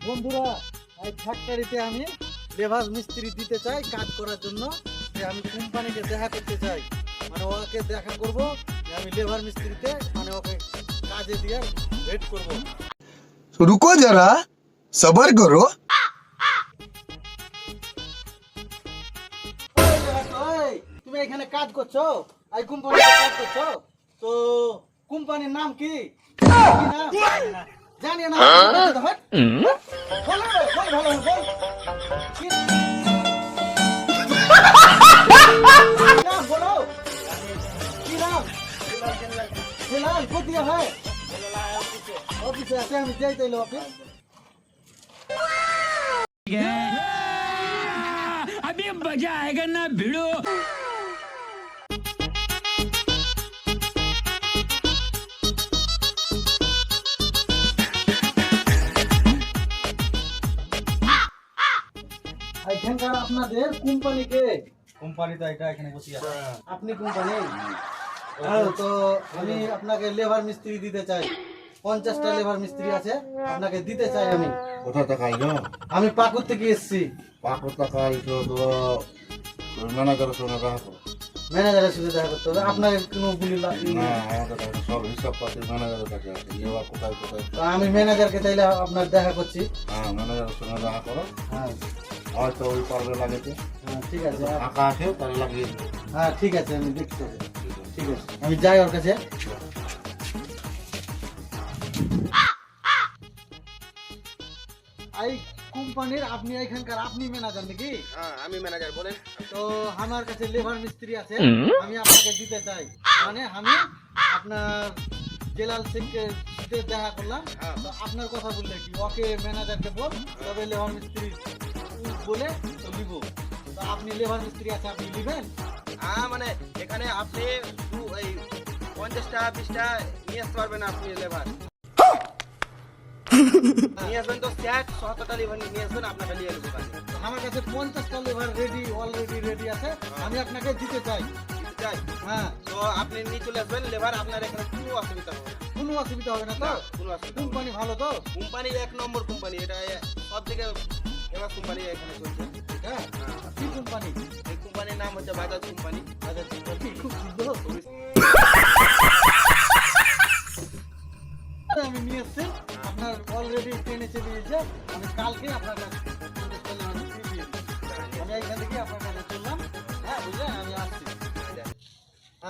বন্ধুরা, এই ফ্যাক্টরিতে আমি লেবার মিস্ত্রি দিতে চাই কাজ করার জন্য। যে আমি কোম্পানিকে দেখা করতে চাই, মানে ওকে দেখা করব যে আমি লেবার মিস্ত্রিতে, মানে ওকে কাজে দিয়ে ভেট করব। रुको जरा सबर करो। ওই, তুমি এখানে কাজ করছো, এই কোম্পানিতে কাজ করছো, তো কোম্পানির নাম কি? কি নাম জানি না। বল, ভালো বল। কি নাম বলো? কি নাম? হেলাল কোথায় হয়? অফিসে আছে, আমি যাই তাইলে অফিস। अभी मजा आएगा ना भिड़ो। এখানকার আপনাদের কোম্পানিকে? কোম্পানি তো এটা এখানে বসে আছে। আপনি কোম্পানি? তো আমি আপনাকে লেবার মিস্ত্রি দিতে চাই। 50টা লেবার মিস্ত্রি আছে, আপনাকে দিতে চাই আমি। কোথা থেকে আইলো? আমি পাকুর থেকে এসেছি। পাকুর টাকা আইলো তো ম্যানেজারের সঙ্গে দেখা করো। ম্যানেজারের সাথে দেখা করতে হবে, আপনাকে কোনো গুলি না আমাদের কাছে সব হিসাব পাতি ম্যানেজারের কাছে আছে। এবার কোথায় কোথায় আমি ম্যানেজারকে তাইলে আপনার দেখা করছি। হ্যাঁ ম্যানেজারের সঙ্গে দেখা করো। হ্যাঁ হয়তো ওই পারবে লাগেছে, হ্যাঁ, ঠিক আছে। ফাঁকা আছে তাহলে লাগিয়ে দিবে। হ্যাঁ ঠিক আছে, আমি দেখতে হবে। ঠিক আছে, আমি যাই ওর কাছে। এই কোম্পানির আপনি এখানকার আপনি ম্যানেজার নাকি? হ্যাঁ আমি ম্যানেজার, বলেন। তো আমার কাছে লেবার মিস্ত্রি আছে, আমি আপনাকে দিতে চাই। মানে আমি আপনার জেলাল সিংকে সাথে দেখা করলাম, তো আপনার কথা বললে কি ওকে ম্যানেজারকে বল, তবে লেবার মিস্ত্রি বলে তো নিব। তো আপনি লেবার মিস্ত্রি আছে, আপনি নেবেন? হ্যাঁ মানে এখানে আপনি এই 50টা 20টা নিয়ে আসতে পারবেন আপনি লেবার। নিয়ে আসবেন তো স্যাট 70টা লেবার নিয়ে আসবেন, আপনাকে নিয়ে আসবেন। তো আমার কাছে 50টা লেবার অলরেডি রেডি আছে, আমি আপনাকে দিতে চাই। চাই হ্যাঁ, তো আপনি নিয়ে চলে আসবেন লেবার, আপনার এখানে কোনো অসুবিধা হবে না। কোনো অসুবিধা হবে না তো? কোনো অসুবিধা হবে না। কোম্পানি ভালো তো? কোম্পানি 1 নম্বর কোম্পানি, এটা সব থেকে ফেমাস কোম্পানি এখানে চলছে। হ্যাঁ, কি কোম্পানি? এই কোম্পানির নাম হচ্ছে বাজাজ কোম্পানি। আচ্ছা, কোম্পানি খুব সুন্দর। আমি নিয়ে এসছি, আপনার অলরেডি ট্রেনে চেপে গেছে, আমি কালকে আপনার